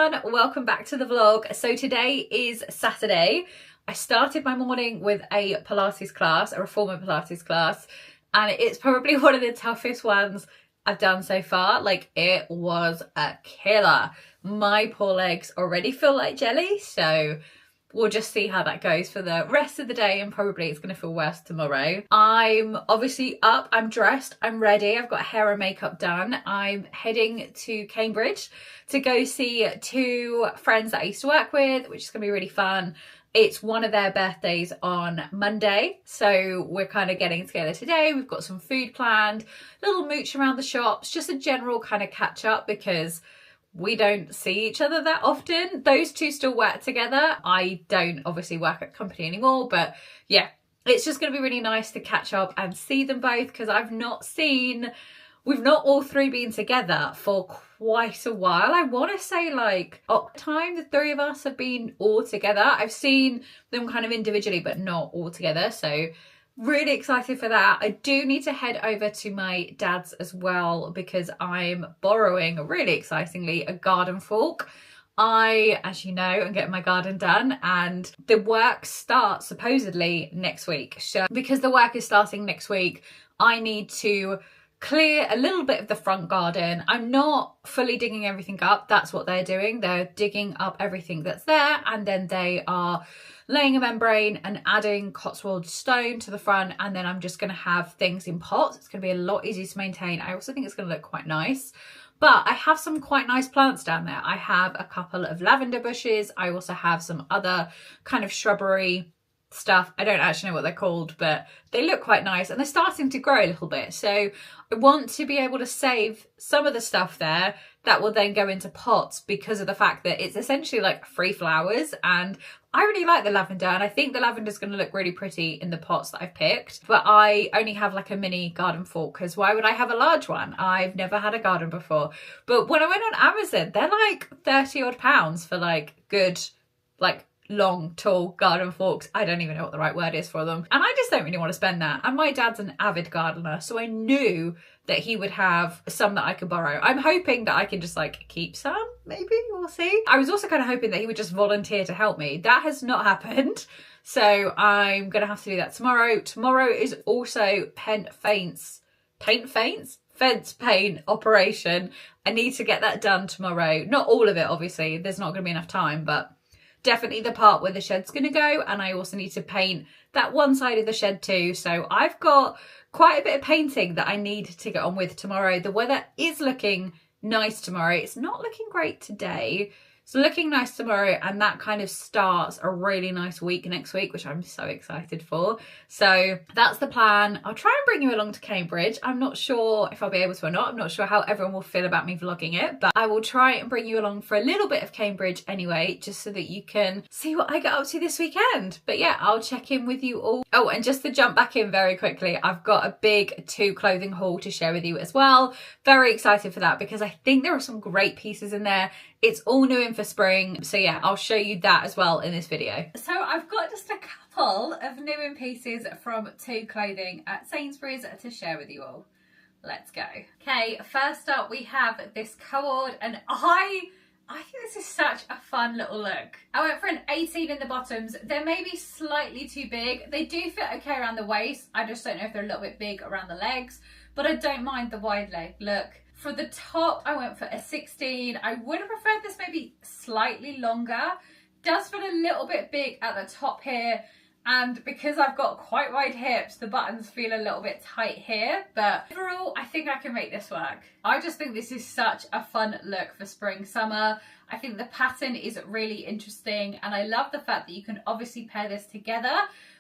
everyone, welcome back to the vlog. So today is Saturday. I started my morning with a Pilates class, a reformer Pilates class, and it's probably one of the toughest ones I've done so far. Like, it was a killer. My poor legs already feel like jelly, so we'll just see how that goes for the rest of the day, and probably it's going to feel worse tomorrow. I'm obviously up, I'm dressed, I'm ready, I've got hair and makeup done. I'm heading to Cambridge to go see two friends that I used to work with, which is going to be really fun. It's one of their birthdays on Monday, so we're kind of getting together today. We've got some food planned, little mooch around the shops, just a general kind of catch up because we don't see each other that often. Those two still work together. I don't obviously work at the company anymore, but yeah, it's just going to be really nice to catch up and see them both because we've not all three been together for quite a while. I want to say like time the three of us have been all together. I've seen them kind of individually, but not all together. So really excited for that. I do need to head over to my dad's as well because I'm borrowing, really excitingly, a garden fork. I, as you know, am getting my garden done and the work starts supposedly next week. So because the work is starting next week, I need to clear a little bit of the front garden. I'm not fully digging everything up. That's what they're doing. They're digging up everything that's there and then they are laying a membrane and adding Cotswold stone to the front, and then I'm just going to have things in pots. It's going to be a lot easier to maintain. I also think it's going to look quite nice. But I have some quite nice plants down there. I have a couple of lavender bushes. I also have some other kind of shrubbery stuff. I don't actually know what they're called, but they look quite nice and they're starting to grow a little bit. So I want to be able to save some of the stuff there that will then go into pots because of the fact that it's essentially like free flowers, and I really like the lavender and I think the lavender is going to look really pretty in the pots that I've picked. But I only have like a mini garden fork because why would I have a large one? I've never had a garden before. But when I went on Amazon, they're like 30 odd pounds for like good, like long, tall garden forks. I don't even know what the right word is for them. And I just don't really want to spend that. And my dad's an avid gardener, so I knew that he would have some that I could borrow. I'm hoping that I can just like keep some, maybe, we'll see. I was also kind of hoping that he would just volunteer to help me. That has not happened. So I'm gonna have to do that tomorrow. Tomorrow is also fence paint operation. I need to get that done tomorrow. Not all of it, obviously. There's not gonna be enough time, but definitely the part where the shed's going to go, and I also need to paint that one side of the shed too. So I've got quite a bit of painting that I need to get on with tomorrow. The weather is looking nice tomorrow. It's not looking great today. It's looking nice tomorrow, and that kind of starts a really nice week next week, which I'm so excited for. So that's the plan. I'll try and bring you along to Cambridge. I'm not sure if I'll be able to or not. I'm not sure how everyone will feel about me vlogging it, but I will try and bring you along for a little bit of Cambridge anyway, just so that you can see what I get up to this weekend. But yeah, I'll check in with you all. Oh, and just to jump back in very quickly, I've got a big clothing haul to share with you as well. Very excited for that because I think there are some great pieces in there. It's all new in for spring. So yeah, I'll show you that as well in this video. So I've got just a couple of new in pieces from Two Clothing at Sainsbury's to share with you all. Let's go. Okay, first up we have this cord, and I think this is such a fun little look. I went for an 18 in the bottoms. They're maybe slightly too big. They do fit okay around the waist. I just don't know if they're a little bit big around the legs, but I don't mind the wide leg look. For the top, I went for a 16. I would have preferred this maybe slightly longer. Does feel a little bit big at the top here. And because I've got quite wide hips, the buttons feel a little bit tight here. But overall, I think I can make this work. I just think this is such a fun look for spring, summer. I think the pattern is really interesting. And I love the fact that you can obviously pair this together.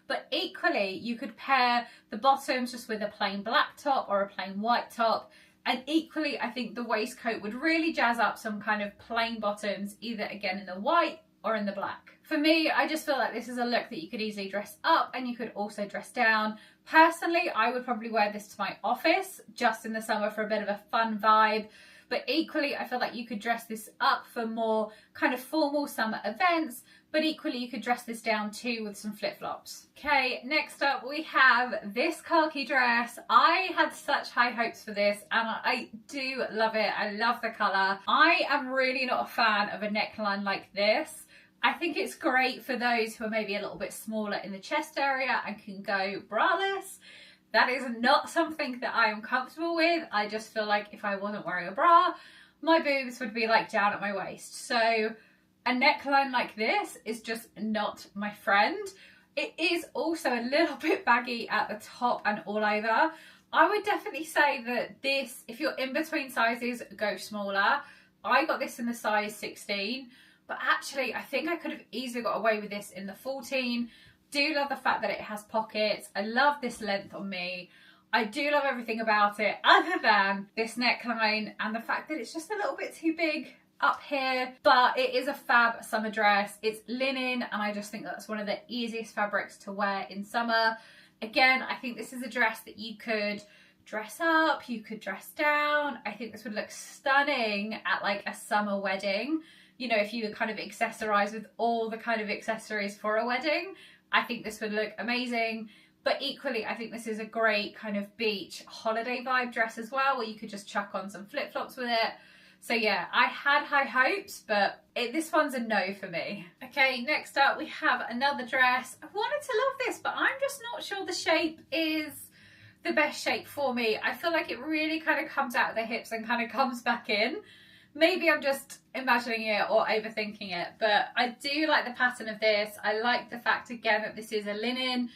But equally, you could pair the bottoms just with a plain black top or a plain white top. And equally, I think the waistcoat would really jazz up some kind of plain bottoms, either again in the white or in the black. For me, I just feel like this is a look that you could easily dress up and you could also dress down. Personally, I would probably wear this to my office just in the summer for a bit of a fun vibe. But equally, I feel like you could dress this up for more kind of formal summer events, but equally you could dress this down too with some flip-flops. Okay, next up we have this khaki dress. I had such high hopes for this and I do love it. I love the colour. I am really not a fan of a neckline like this. I think it's great for those who are maybe a little bit smaller in the chest area and can go braless. That is not something that I am comfortable with. I just feel like if I wasn't wearing a bra, my boobs would be like down at my waist. So a neckline like this is just not my friend. It is also a little bit baggy at the top and all over. I would definitely say that this, if you're in between sizes, go smaller. I got this in the size 16, but actually I think I could have easily got away with this in the 14. Do love the fact that it has pockets. I love this length on me. I do love everything about it other than this neckline and the fact that it's just a little bit too big up here, but it is a fab summer dress. It's linen and I just think that's one of the easiest fabrics to wear in summer. Again, I think this is a dress that you could dress up, you could dress down. I think this would look stunning at like a summer wedding. You know, if you would kind of accessorize with all the kind of accessories for a wedding, I think this would look amazing. But equally, I think this is a great kind of beach holiday vibe dress as well, where you could just chuck on some flip-flops with it. So yeah, I had high hopes, but this one's a no for me. Okay, next up we have another dress. I wanted to love this, but I'm just not sure the shape is the best shape for me. I feel like it really kind of comes out of the hips and kind of comes back in. Maybe I'm just imagining it or overthinking it, but I do like the pattern of this. I like the fact again that this is a linen.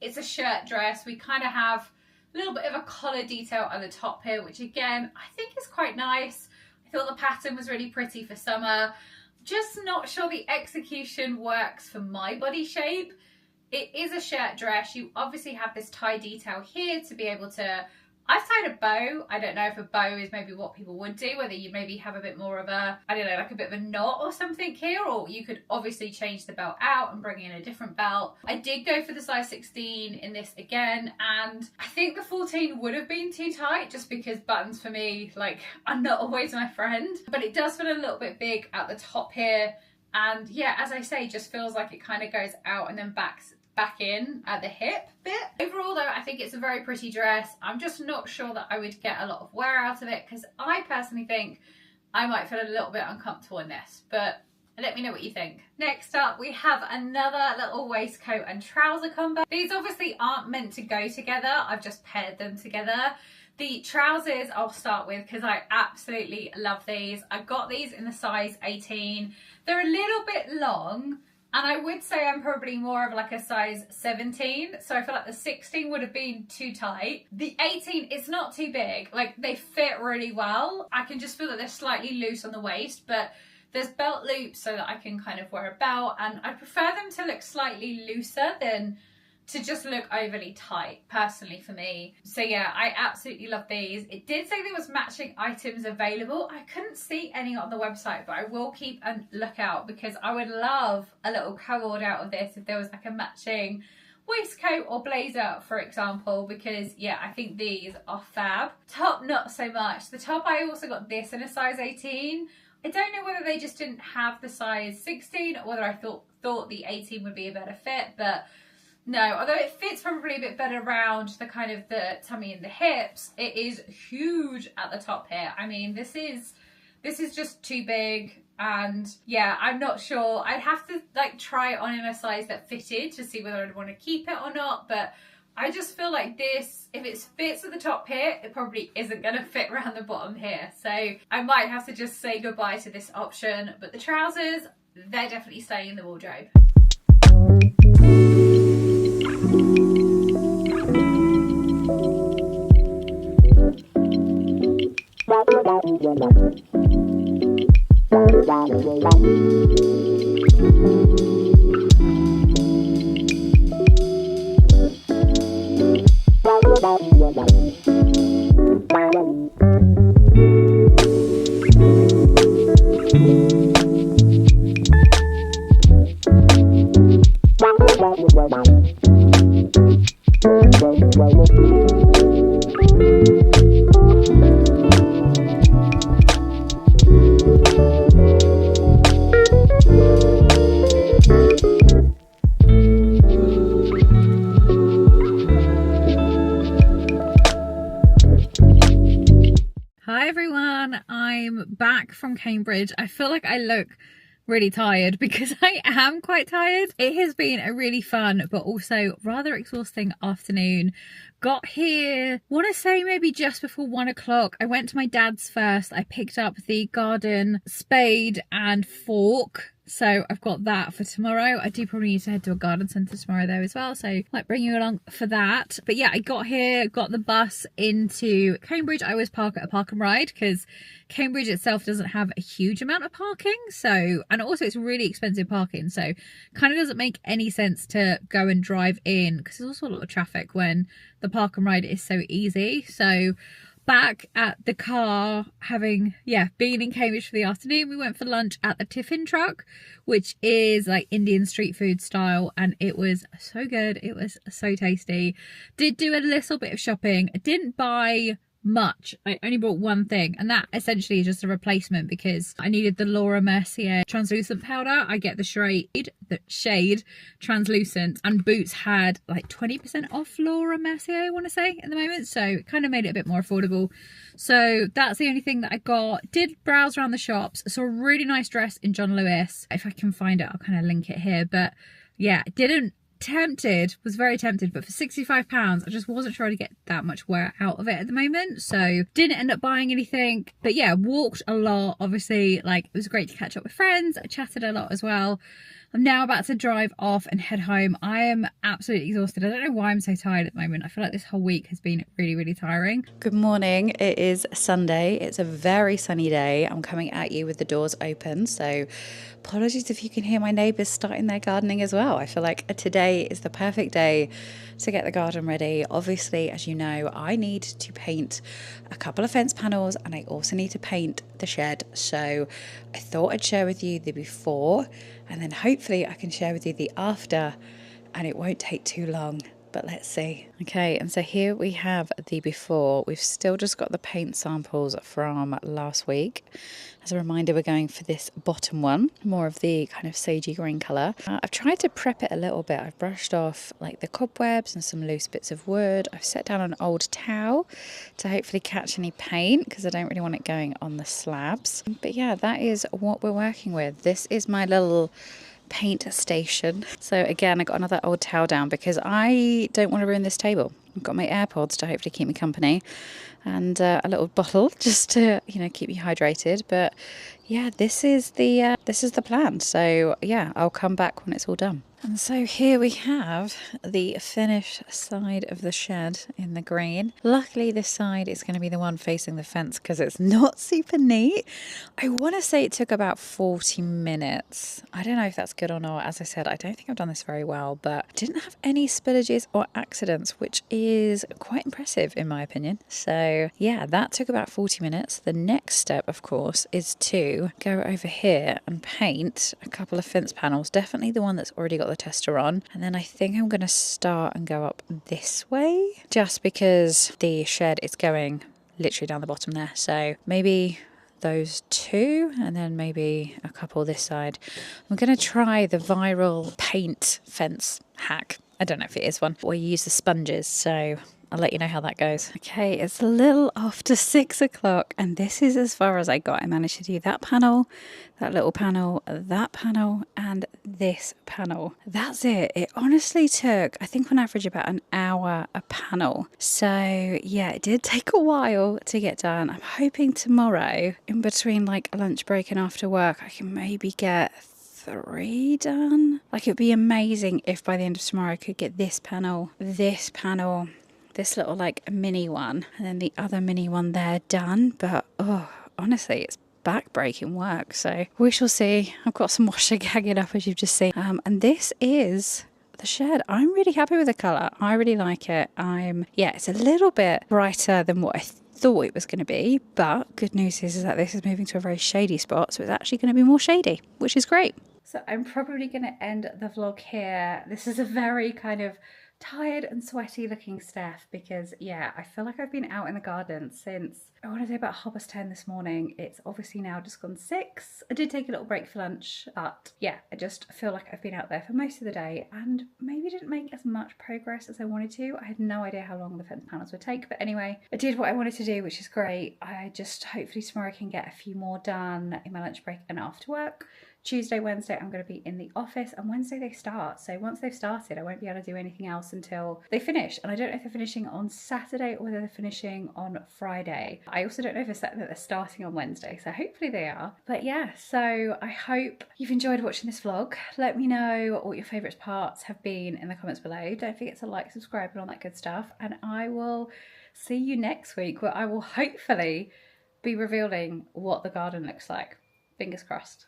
It's a shirt dress. We kind of have a little bit of a collar detail at the top here, which again, I think is quite nice. I thought the pattern was really pretty for summer. Just not sure the execution works for my body shape. It is a shirt dress. You obviously have this tie detail here to be able to, I've tied a bow. I don't know if a bow is maybe what people would do, whether you maybe have a bit more of a, I don't know, like a bit of a knot or something here, or you could obviously change the belt out and bring in a different belt. I did go for the size 16 in this again, and I think the 14 would have been too tight just because buttons for me, like, are not always my friend, but it does feel a little bit big at the top here. And yeah, as I say, just feels like it kind of goes out and then back in at the hip bit. Overall though, I think it's a very pretty dress. I'm just not sure that I would get a lot of wear out of it because I personally think I might feel a little bit uncomfortable in this, but let me know what you think. Next up, we have another little waistcoat and trouser combo. These obviously aren't meant to go together. I've just paired them together. The trousers I'll start with because I absolutely love these. I got these in the size 18. They're a little bit long, and I would say I'm probably more of like a size 17. So I feel like the 16 would have been too tight. The 18 is not too big. Like, they fit really well. I can just feel that they're slightly loose on the waist, but there's belt loops so that I can kind of wear a belt. And I prefer them to look slightly looser than to just look overly tight, personally, for me. So yeah, I absolutely love these. It did say there was matching items available. I couldn't see any on the website, but I will keep a lookout because I would love a little co-ord out of this if there was like a matching waistcoat or blazer, for example, because yeah, I think these are fab. Top, not so much. The top, I also got this in a size 18. I don't know whether they just didn't have the size 16 or whether I thought the 18 would be a better fit, but no, although it fits probably a bit better around the kind of the tummy and the hips, it is huge at the top here. I mean, this is just too big, and yeah, I'm not sure. I'd have to like try it on in a size that fitted to see whether I'd want to keep it or not, but I just feel like this, if it fits at the top here, it probably isn't going to fit around the bottom here. So I might have to just say goodbye to this option, but the trousers, they're definitely staying in the wardrobe. Hi everyone, I'm back from Cambridge. I feel like I look really tired because I am quite tired. It has been a really fun but also rather exhausting afternoon. Got here, want to say maybe just before 1 o'clock. I went to my dad's first. I picked up the garden spade and fork. So I've got that for tomorrow. I do probably need to head to a garden centre tomorrow though as well, so I might bring you along for that. But yeah, I got here, got the bus into Cambridge. I always park at a park and ride because Cambridge itself doesn't have a huge amount of parking, so, and also it's really expensive parking, so kind of doesn't make any sense to go and drive in because there's also a lot of traffic when the park and ride is so easy. So back at the car, having been in Cambridge for the afternoon, we went for lunch at the Tiffin truck, which is like Indian street food style, and it was so good. It was so tasty. Did do a little bit of shopping. I didn't buy much. I only bought one thing, and that essentially is just a replacement because I needed the Laura Mercier translucent powder. I get the shade translucent, and Boots had like 20% off Laura Mercier, I want to say, at the moment, so it kind of made it a bit more affordable. So that's the only thing that I got. Did browse around the shops, saw a really nice dress in John Lewis. If I can find it, I'll kind of link it here. But yeah, was very tempted, but for £65 I just wasn't sure to get that much wear out of it at the moment, so didn't end up buying anything. But yeah, walked a lot. Obviously, like, it was great to catch up with friends. I chatted a lot as well. I'm now about to drive off and head home. I am absolutely exhausted. I don't know why I'm so tired at the moment. I feel like this whole week has been really, really tiring. Good morning. It is Sunday. It's a very sunny day. I'm coming at you with the doors open, so apologies if you can hear my neighbours starting their gardening as well. I feel like today is the perfect day to get the garden ready. Obviously, as you know, I need to paint a couple of fence panels and I also need to paint the shed. So I thought I'd share with you the before, and then hopefully I can share with you the after, and it won't take too long. But let's see. Okay, and so here we have the before. We've still just got the paint samples from last week. As a reminder, we're going for this bottom one, more of the kind of sagey green colour. I've tried to prep it a little bit. I've brushed off like the cobwebs and some loose bits of wood. I've set down an old towel to hopefully catch any paint because I don't really want it going on the slabs. But yeah, that is what we're working with. This is my little paint station. So again, I got another old towel down because I don't want to ruin this table. I've got my AirPods to hopefully keep me company, and a little bottle just to, you know, keep me hydrated. But yeah, this is the plan. So yeah, I'll come back when it's all done. And so here we have the finished side of the shed in the green. Luckily this side is going to be the one facing the fence because it's not super neat. I want to say it took about 40 minutes. I don't know if that's good or not. As I said, I don't think I've done this very well, but I didn't have any spillages or accidents, which is quite impressive in my opinion. So yeah, that took about 40 minutes. The next step, of course, is to go over here and paint a couple of fence panels. Definitely the one that's already got the tester on, and then I think I'm going to start and go up this way just because the shed is going literally down the bottom there, so maybe those two and then maybe a couple this side. I'm going to try the viral paint fence hack. I don't know if it is one, or you use the sponges, so I'll let you know how that goes. Okay, it's a little after 6 o'clock and this is as far as I got. I managed to do that panel, that little panel, that panel, and this panel. That's it. It honestly took, I think on average, about an hour a panel. So yeah, it did take a while to get done. I'm hoping tomorrow, in between like a lunch break and after work, I can maybe get 3 done. Like, it'd be amazing if by the end of tomorrow I could get this panel, this little like mini one, and then the other mini one there done. But oh, honestly, it's back-breaking work, so we shall see. I've got some washer gagging up, as you've just seen, and this is the shed. I'm really happy with the colour. I really like it. It's a little bit brighter than what I thought it was going to be, but good news is that this is moving to a very shady spot, so it's actually going to be more shady, which is great. So I'm probably going to end the vlog here. This is a very kind of tired and sweaty looking Steph because yeah, I feel like I've been out in the garden since I want to say about 10:30 this morning. It's obviously now just gone 6. I did take a little break for lunch, but yeah, I just feel like I've been out there for most of the day and maybe didn't make as much progress as I wanted to. I had no idea how long the fence panels would take, but anyway, I did what I wanted to do, which is great. I just hopefully tomorrow can get a few more done in my lunch break and after work. Tuesday, Wednesday, I'm going to be in the office, and Wednesday they start. So once they've started, I won't be able to do anything else until they finish. And I don't know if they're finishing on Saturday or whether they're finishing on Friday. I also don't know if they're starting on Wednesday, so hopefully they are. But yeah, so I hope you've enjoyed watching this vlog. Let me know what your favourite parts have been in the comments below. Don't forget to like, subscribe, and all that good stuff. And I will see you next week, where I will hopefully be revealing what the garden looks like. Fingers crossed.